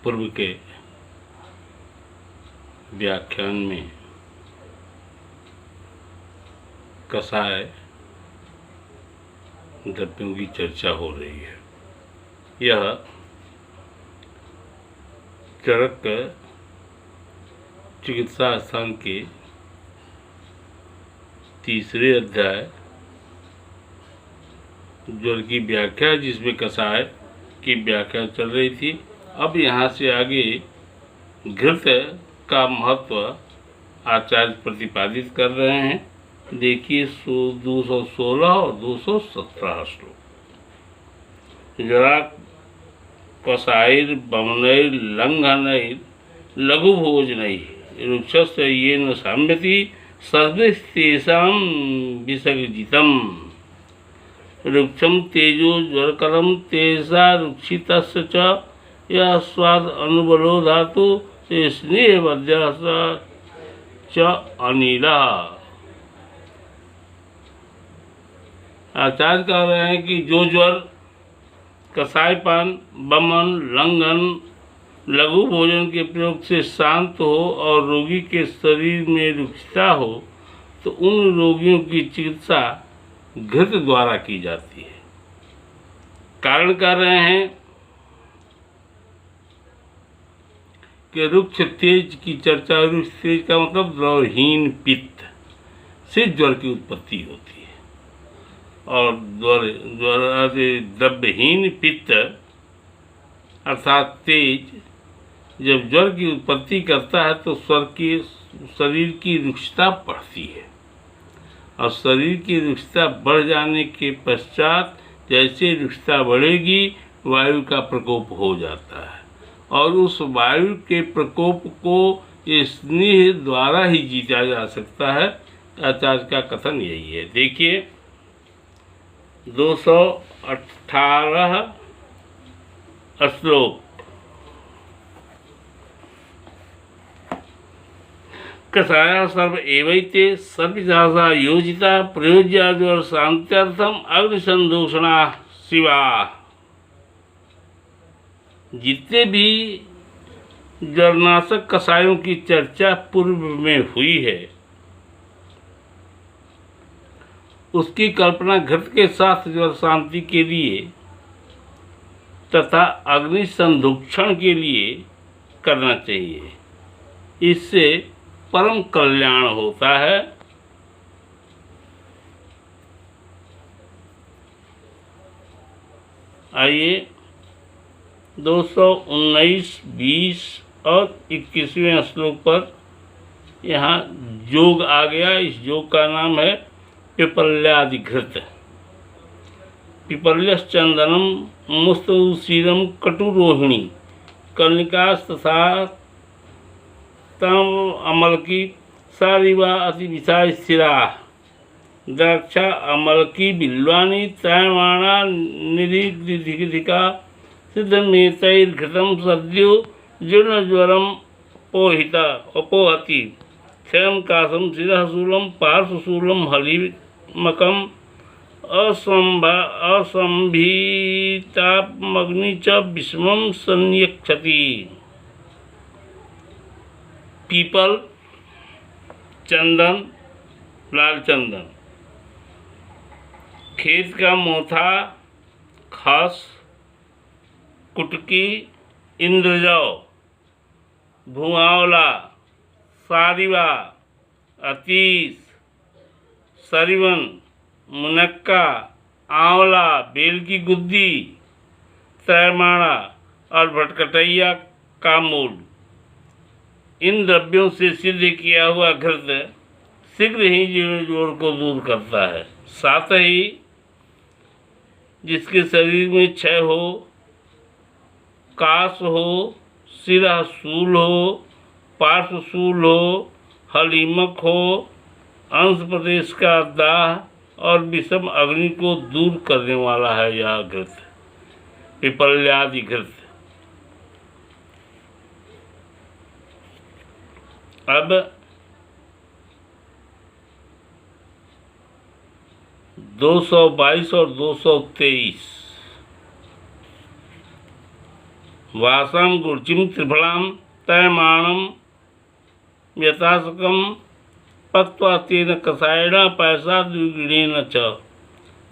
पूर्व के व्याख्यान में कषाय द्रव्यों की चर्चा हो रही है। यह चरक चिकित्सा स्थान के तीसरे अध्याय ज्वर की व्याख्या, जिसमें कषाय की व्याख्या चल रही थी। अब यहाँ से आगे घृत का महत्व आचार्य प्रतिपादित कर रहे हैं। देखिए 216 और 217 श्लोक। जरा कषायर बमनैर लंघनैर लघु भोजनैः रुक्षस्य येन साम्यति सर्वस्तेषां विसर्जितम्। रुक्षम तेजो ज्वरकरम तेजा रुक्षितस्य च यः स्वाद अनुबलो धातु स्नेहवद्यः च अनिलः। आचार्य कह रहे हैं कि जो ज्वर, कषायपान, बमन, लंघन, लघु भोजन के प्रयोग से शांत हो और रोगी के शरीर में रुक्षता हो, तो उन रोगियों की चिकित्सा घृत द्वारा की जाती है। कारण कर रहे हैं कि रुक्ष तेज की चर्चा। रुक्ष तेज का मतलब द्रवहीन पित्त से ज्वर की उत्पत्ति होती है, और द्रव्यहीन पित्त अर्थात तेज जब ज्वर की उत्पत्ति करता है तो शरीर की रुक्षता बढ़ती है, और शरीर की रुक्षता बढ़ जाने के पश्चात जैसे रुक्षता बढ़ेगी वायु का प्रकोप हो जाता है, और उस वायु के प्रकोप को स्नेह द्वारा ही जीता जा सकता है। आचार्य का कथन यही है। देखिए 218 श्लोक। कषाय सर्व एवैते सर्वविधासा योजिता प्रयोज्या ज्वर शांत्यर्थम अग्निसंदूषणा शिवा। जितने भी ज्वरनाशक कषायों की चर्चा पूर्व में हुई है, उसकी कल्पना घृत के साथ ज्वर शांति के लिए तथा अग्नि संदूषण के लिए करना चाहिए। इससे परम कल्याण होता है। आइए 219, 20 और 21वें श्लोक पर यहाँ जोग आ गया। इस जोग का नाम है पिपल्यादिघृत। पिपल्यश्चंदनम मुस्तशीरम कटुरोहिणी कर्णिकास्तथा तम अमल की सारिवा अति विषा स्थिरा द्राक्षा अमल की बिल्वानी त्रयमाणा निधिका सिद्धमेतैर्घृतं सद्यो जीर्णज्वरम पोहिता अपोहति क्षयं काशं शिरःशूलं पार्श्वशूलं हलिमकम् असंभीतापमग्नि च विषमं संयक्षति। पीपल, चंदन, लाल चंदन, खेत का मोथा, खस, कुटकी, इंद्रजौ, भुआवला, सारिवा, अतीस, सरिवन, मुनक्का, आंवला, बेल की गुद्दी, त्रयमाणा और भटकटैया का मूल, इन द्रव्यों से सिद्ध किया हुआ घृत शीघ्र ही जीर्ण ज्वर को दूर करता है। साथ ही जिसके शरीर में क्षय हो, काश हो, शिरःशूल हो, पार्श्वशूल हो, हलीमक हो, अंश प्रदेश का दाह और विषम अग्नि को दूर करने वाला है यह घृत, पिपल्यादि घृत। अब 222 और 223 वासम गुर्चिम त्रिफलां तयमाणम यथाशकम पक्त्वा तेन कषायेण पैसाद्विगुणेन च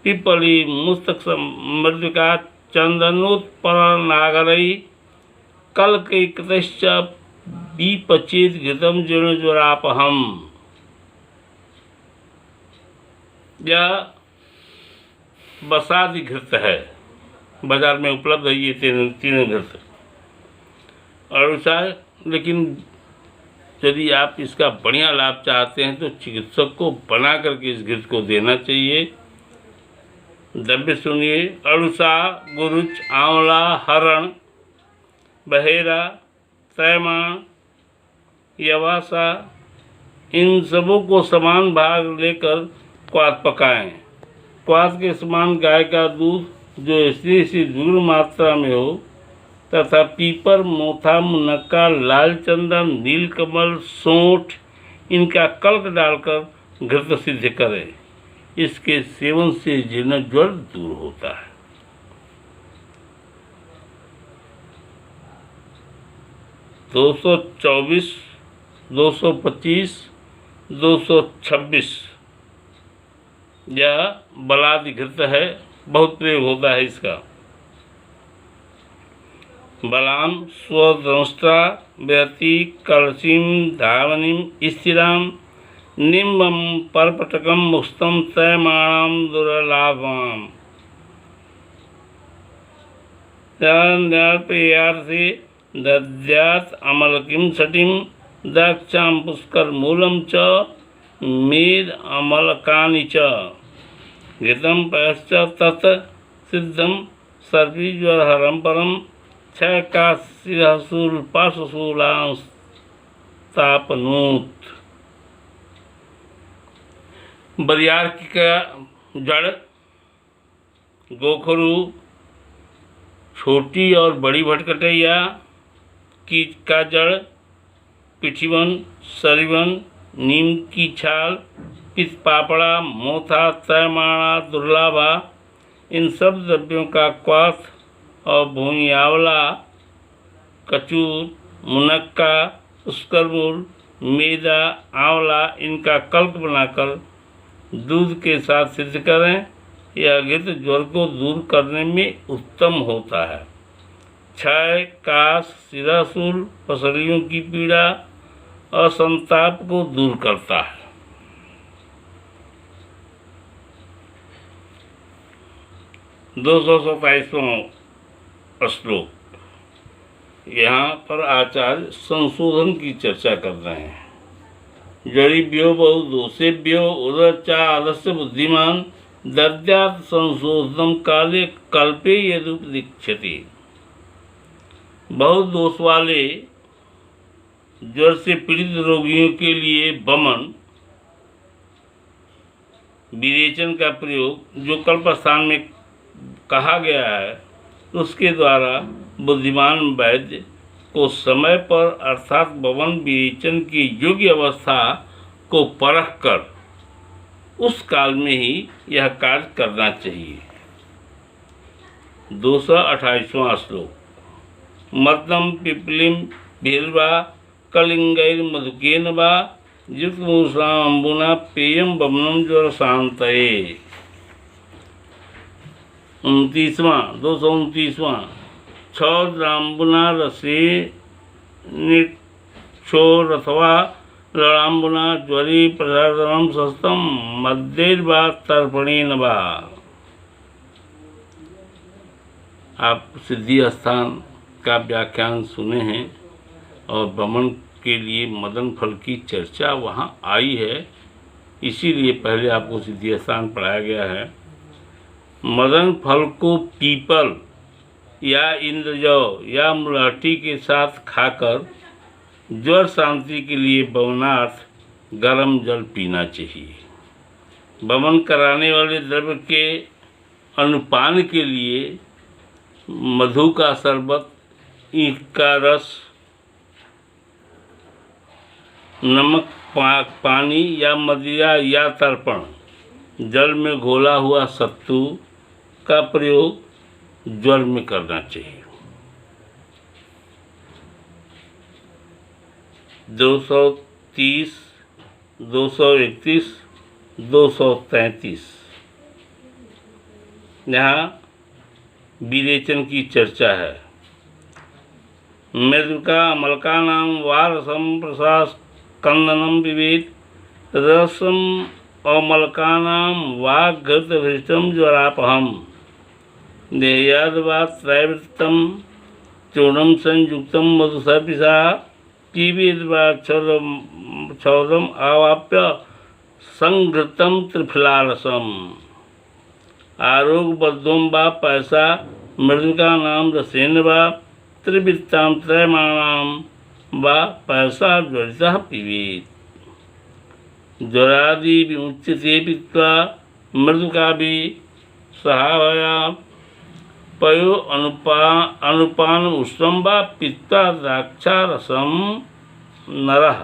पिप्पली मुस्तकमृद्धिका चन्दनोत्पलनागरैः कलकैकतश्च विपचेत् घृतं जीर्णज्वरापहम्। यह बसादि घृत है, बाजार में उपलब्ध है ये तीनों घृत। और लेकिन यदि आप इसका बढ़िया लाभ चाहते हैं तो चिकित्सक को बना करके इस घृत को देना चाहिए। द्रव्य सुनिए। अड़ुसा, गुरुच, आंवला, हरण, बहेरा, तैमाण, यवासा, इन सबों को समान भाग लेकर क्वाथ पकाएं। क्वाथ के समान गाय का दूध जो स्त्री से द्विगुण मात्रा में हो तथा पीपर, मोथा, मुनक्का, लाल चंदन, नीलकमल, सोंठ इनका कल्क डालकर घृत सिद्ध करें। इसके सेवन से जीर्ण ज्वर दूर होता है। दो 224, 225, 226 यह बलादि घृत है, बहुत प्रयोग होता है इसका। बलाम स्वदंष्ट्रा व्यति कलसीम धावनीम स्थिराम निम्बम परपटकम मुक्तम तयमाणाम दुर्लाभाम प्रियार्थे दद्यात् अमलकिम सटिम द्राक्षां पुष्कर मूलम च मेद अमलकानि च घृतं पयश्च तत् सिद्धं सर्पीज्वरहरं परम क्षय का शिरसूल पार्श्वशूलांस्तापनूत। बरियार का जड़, गोखरू, छोटी और बड़ी भटकटैया की का जड़, पिठीवन, सरीवन, नीम की छाल, पित्तपापड़ा, मोथा, तयमाणा, दुर्लाभा इन सब द्रव्यों का क्वाथ और भूमि आंवला, कचूर, मुनक्का, पुष्करमूल, मैदा, आंवला इनका कल्क बनाकर दूध के साथ सिद्ध करें। यह घृत ज्वर को दूर करने में उत्तम होता है। क्षय, काश, शिराशूल, पसलियों की पीड़ा और संताप को दूर करता है। दो 227वां श्लोक। यहाँ पर आचार्य संशोधन की चर्चा कर रहे हैं। जड़िभ्यो बहु दोषेभ्यो उदरचा आलस्य बुद्धिमान दद्यात् संशोधनम काले कल्पे यदुपदिक्षति। बहुत दोष वाले ज्वर से पीड़ित रोगियों के लिए वमन विरेचन का प्रयोग जो कल्पस्थान में कहा गया है उसके द्वारा बुद्धिमान वैद्य को समय पर अर्थात वमन विरेचन की योग्य अवस्था को परख कर उस काल में ही यह कार्य करना चाहिए। 228वां श्लोक। मर्दम पिपलिम भीर्वा कलिंगैर्मधुकेन वा युक्तमूषाम्बुना पेयम वमनम ज्वर शांतये। 229वां। क्षौद्राम्बुना रसे निक्षोरथवा लड़ाम्बुना ज्वरी प्रसादनम सस्तम मध्यैर्वा तर्पणेन वा। आप सिद्धि स्थान का व्याख्यान सुने हैं और वमन के लिए मदन फल की चर्चा वहाँ आई है, इसीलिए पहले आपको सिद्धि स्थान पढ़ाया गया है। मदन फल को पीपल या इंद्रजौ या मुलाठी के साथ खाकर ज्वर शांति के लिए वमनार्थ गर्म जल पीना चाहिए। वमन कराने वाले द्रव्य के अनुपान के लिए मधु का शरबत, ईख का रस, नमक पानी या मदिरा या तर्पण, जल में घोला हुआ सत्तू का प्रयोग ज्वर में करना चाहिए। 230, 231, 233। यहाँ विरेचन की चर्चा है। मृदुका मलकानां वारसं प्रसास्कंदनं पिबेत् रसम अमलकानां वाग्घृतभृष्टं ज्वरापहम् देह्याद्वा त्रैवृत्तं चूर्णं संयुक्तं मधुसर्पिषा पिबेद्वा क्षौरम् आवाप्य संघृतं त्रिफलारसम् आरोग्यबद्धों वा पैसा मृदुकानां रसेन वा त्रिवृत्तां त्रयमाणां वा पैसा ज्वरितः पिबेत् ज्वरादि विमुच्यते पीत्वा मृदुकाभि सहावया पयो अनुपान उष्णं वा पीत्वा द्राक्षारसं नरः।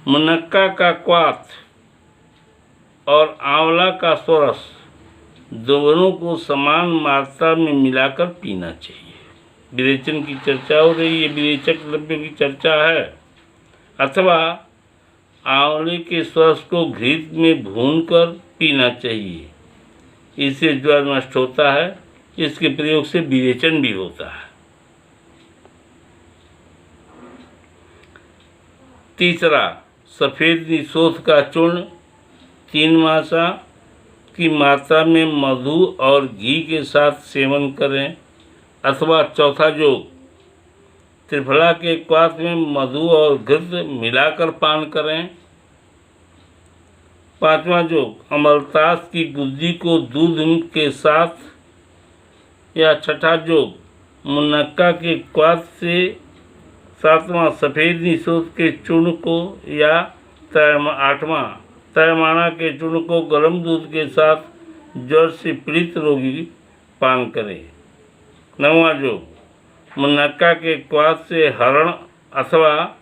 मुनक्का का क्वाथ और आंवला का सोरस दोनों को समान मात्रा में मिलाकर पीना चाहिए। विरेचन की चर्चा हो रही है, विरेचक द्रव्यों की चर्चा है। अथवा आंवले के रस को घृत में भूनकर पीना चाहिए, इससे ज्वर नष्ट होता है। इसके प्रयोग से विरेचन भी होता है। तीसरा, सफ़ेद निशोथ का चूर्ण 3 मासा की मात्रा में मधु और घी के साथ सेवन करें। अथवा चौथा योग, त्रिफला के क्वाथ में मधु और घृत मिलाकर पान करें। 5वां योग, अमलतास की गुद्दी को दूध के साथ। या 6ठा योग, मुनक्का के क्वाथ से। 7वां, सफ़ेद निशोथ के चूर्ण को। या 8वां, त्रयमाणा के चूर्ण को गर्म दूध के साथ ज्वर से पीड़ित रोगी पान करें। 9वां योग, मुनक्का के क्वाथ से हरण। अथवा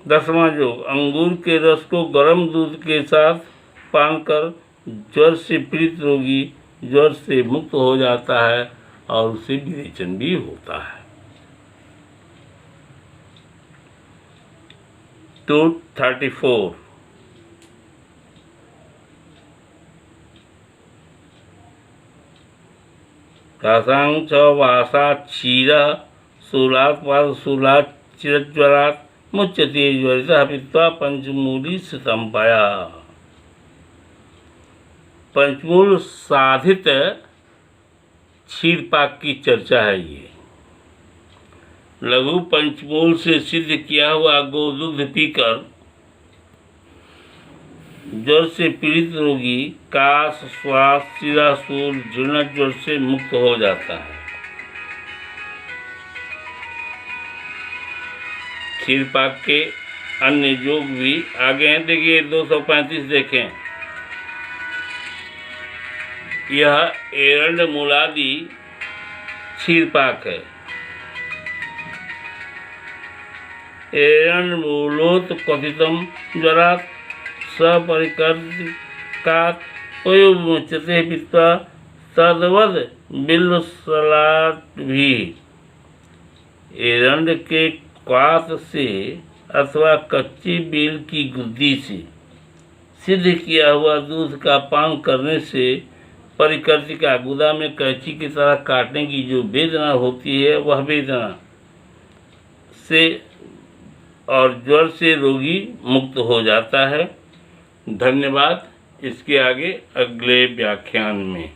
10वां योग, अंगूर के रस को गर्म दूध के साथ पान कर ज्वर से पीड़ित रोगी ज्वर से मुक्त हो जाता है और उसे विरेचन भी होता है। 234 कासां च वासा क्षीरः शूलात् पादशूलात् चिरज्वरात् मुच्यते ज्वरितः पीत्वा पंचमूली श्रितम्पया। पंचमूल साधित क्षीरपाक की चर्चा है। ये लघु पंचमूल से सिद्ध किया हुआ गोदूध पीकर ज्वर से पीड़ित रोगी काश, श्वास, शिराशूल, जीर्ण ज्वर से मुक्त हो जाता है। क्षीरपाक के अन्य योग भी आगे हैं। देखिए 235 देखें। यह एरंड मूलादि क्षीरपाक है। एरंड मूलोत कथितम ज्वरात् सपरिकर्तिकात् पयोविमुच्यते पीत्वा तद्वद बिल्वसलात् भी। एरंड के क्वाथ से अथवा कच्ची बेल की गुद्दी से सिद्ध किया हुआ दूध का पान करने से परिकर्तिका, गुदा में कैंची की तरह काटने की जो वेदना होती है, वह वेदना से और ज्वर से रोगी मुक्त हो जाता है। धन्यवाद। इसके आगे अगले व्याख्यान में।